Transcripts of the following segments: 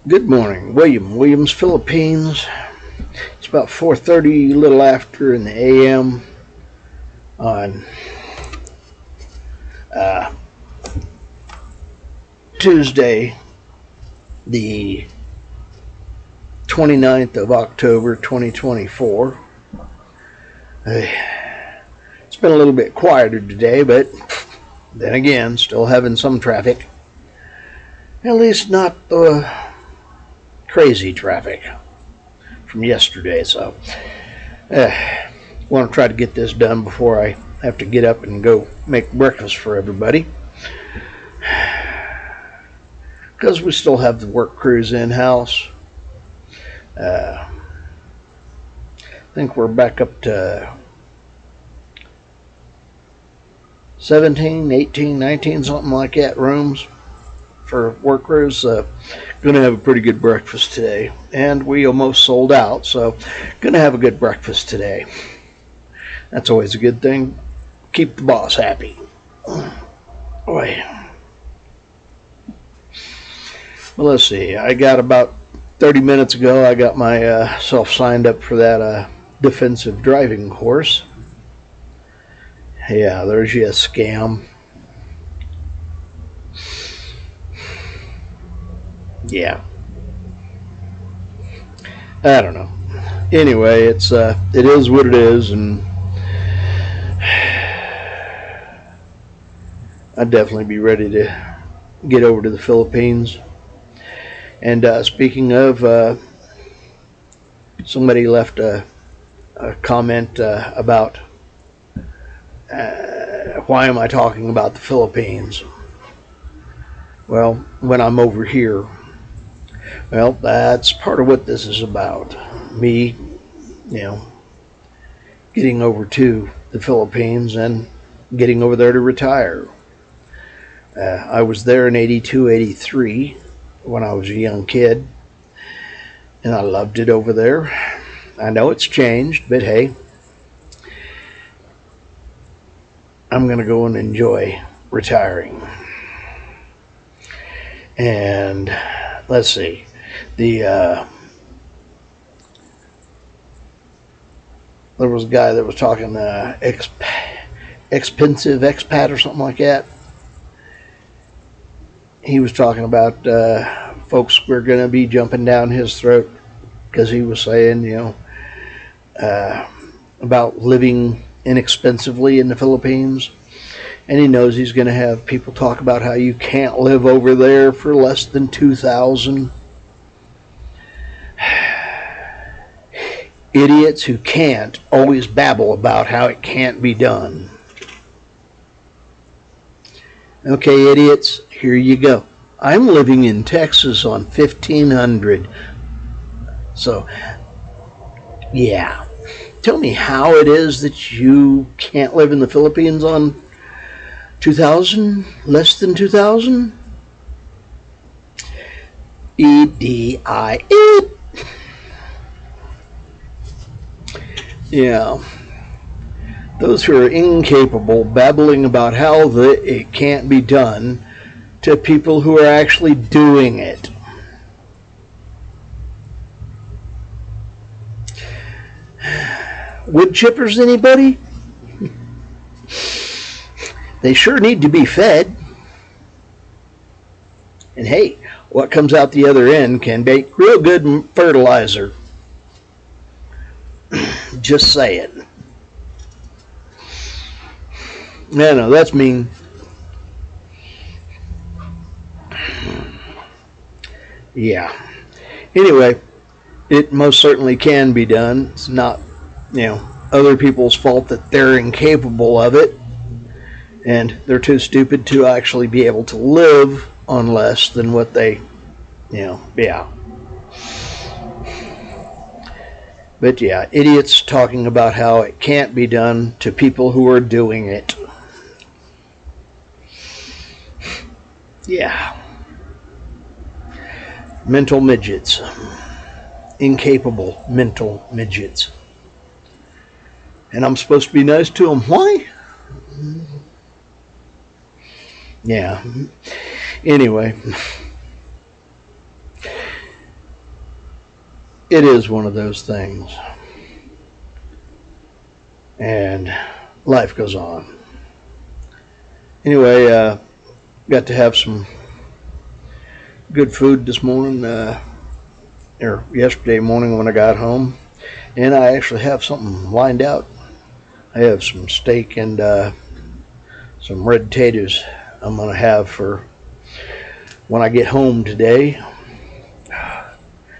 Good morning, Williams, Philippines. It's about 4:30, a little after in the a.m. on uh, Tuesday, the 29th of October, 2024. It's been a little bit quieter today, but then again, still having some traffic. At least not the crazy traffic from yesterday, so want to try to get this done before I have to get up and go make breakfast for everybody, because we still have the work crews in-house. I think we're back up to 17, 18, 19, something like that rooms for work crews. Gonna have a pretty good breakfast today, and we almost sold out, so gonna have a good breakfast today. That's always a good thing. Keep the boss happy. Boy. Well, let's see. I got about 30 minutes ago, I got myself signed up for that defensive driving course. Yeah, there's you a scam. Yeah. I don't know. Anyway, it is what it is, and I'd definitely be ready to get over to the Philippines. And speaking of, somebody left a comment about why am I talking about the Philippines? Well, when I'm over here, well, that's part of what this is about. Me, getting over to the Philippines and getting over there to retire. I was there in 82, 83 when I was a young kid, and I loved it over there. I know it's changed, but hey, I'm going to go and enjoy retiring. And let's see, there was a guy that was talking expensive expat or something like that. He was talking about folks were going to be jumping down his throat because he was saying, about living inexpensively in the Philippines. And he knows he's going to have people talk about how you can't live over there for less than $2,000. Idiots who can't always babble about how it can't be done. Okay, idiots, here you go. I'm living in Texas on 1,500. So, yeah. Tell me how it is that you can't live in the Philippines on 2,000, less than 2,000? E-D-I-E. Yeah. Those who are incapable babbling about how it can't be done to people who are actually doing it. Wood chippers, anybody? They sure need to be fed. And hey, what comes out the other end can make real good fertilizer. Just saying. No, that's mean. Yeah. Anyway, it most certainly can be done. It's not, other people's fault that they're incapable of it. And they're too stupid to actually be able to live on less than what they, yeah. But yeah, idiots talking about how it can't be done to people who are doing it. Yeah. Mental midgets. Incapable mental midgets. And I'm supposed to be nice to them. Why? Yeah. Anyway. it is one of those things. And life goes on. Anyway, got to have some good food this morning, or yesterday morning when I got home. And I actually have something lined out. I have some steak and some red potatoes I'm going to have for when I get home today.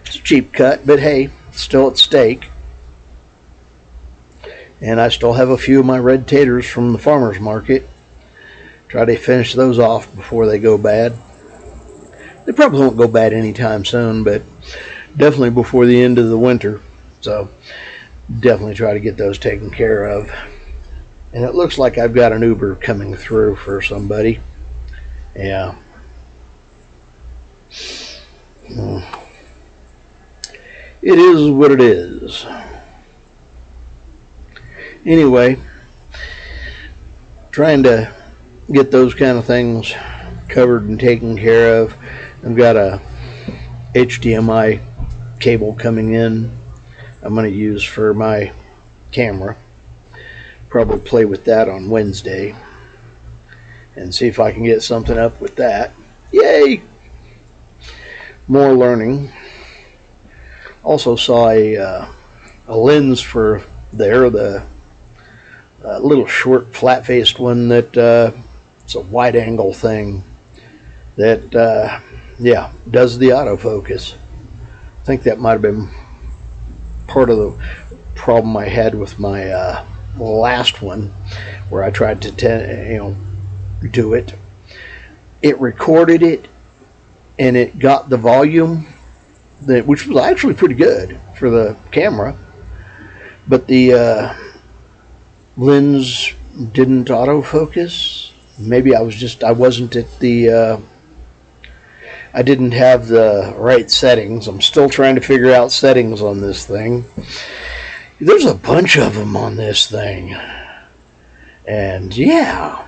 It's a cheap cut, but hey, still it's steak. And I still have a few of my red taters from the farmer's market. Try to finish those off before they go bad. They probably won't go bad anytime soon, but definitely before the end of the winter. So definitely try to get those taken care of. And it looks like I've got an Uber coming through for somebody. Yeah. It is what it is. Anyway, trying to get those kind of things covered and taken care of. I've got a HDMI cable coming in I'm going to use for my camera. Probably play with that on Wednesday and see if I can get something up with that. Yay! More learning. Also saw a lens for there, the little short flat-faced one that it's a wide angle thing that yeah, does the autofocus. I think that might have been part of the problem I had with my last one, where I tried to do it. It recorded it and it got the volume which was actually pretty good for the camera, but the lens didn't autofocus. Maybe I wasn't at the I didn't have the right settings. I'm still trying to figure out settings on this thing. There's a bunch of them on this thing, and yeah,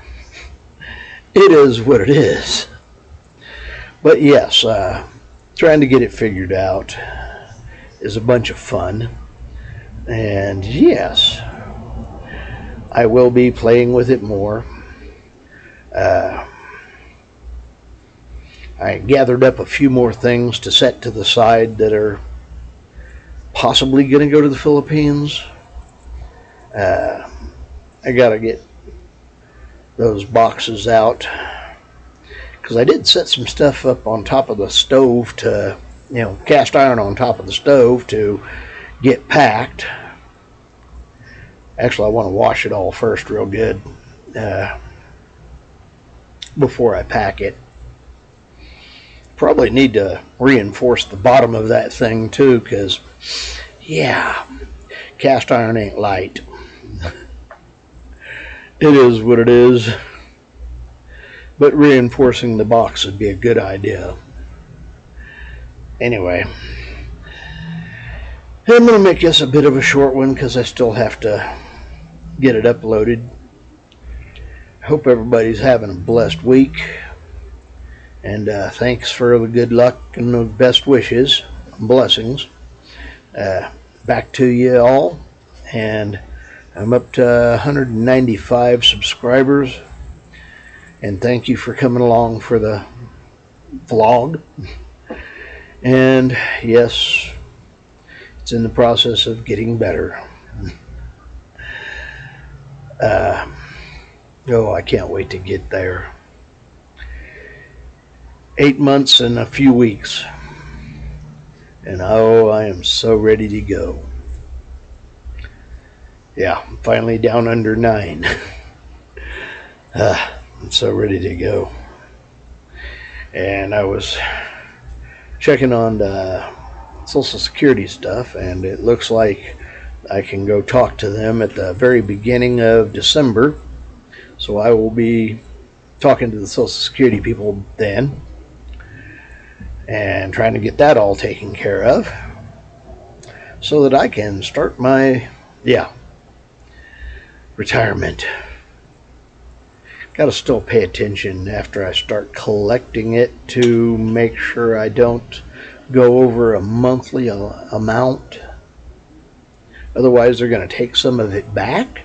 it is what it is. But yes, trying to get it figured out is a bunch of fun. And yes, I will be playing with it more. I gathered up a few more things to set to the side that are possibly going to go to the Philippines. I got to get those boxes out, because I did set some stuff up on top of the stove to, cast iron on top of the stove to get packed. Actually, I want to wash it all first real good before I pack it. Probably need to reinforce the bottom of that thing too, because yeah, cast iron ain't light. It is what it is. But reinforcing the box would be a good idea. Anyway, I'm going to make this a bit of a short one because I still have to get it uploaded. Hope everybody's having a blessed week. And thanks for the good luck and the best wishes and blessings. Back to you all. And I'm up to 195 subscribers. And thank you for coming along for the vlog. And yes, it's in the process of getting better. I can't wait to get there. 8 months and a few weeks. And I am so ready to go. Yeah, I'm finally down under 9. I'm so ready to go. And I was checking on the Social Security stuff, and it looks like I can go talk to them at the very beginning of December. So I will be talking to the Social Security people then and trying to get that all taken care of so that I can start my retirement. Got to still pay attention after I start collecting it to make sure I don't go over a monthly amount. Otherwise, they're going to take some of it back.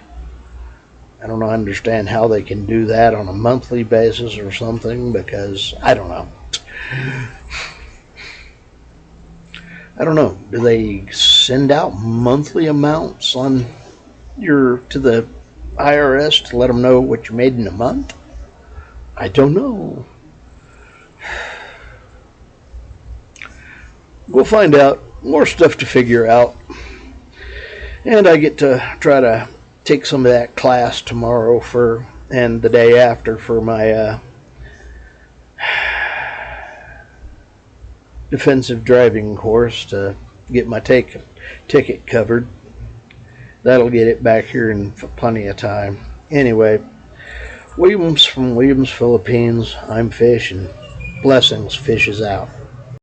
I don't understand how they can do that on a monthly basis or something, because I don't know. I don't know. Do they send out monthly amounts on to the IRS to let them know what you made in a month? I don't know. We'll find out. More stuff to figure out. And I get to try to take some of that class tomorrow and the day after for my defensive driving course to get my ticket covered. That'll get it back here in plenty of time. Anyway, Williams from Williams, Philippines. I'm Fish, and blessings. Fish is out.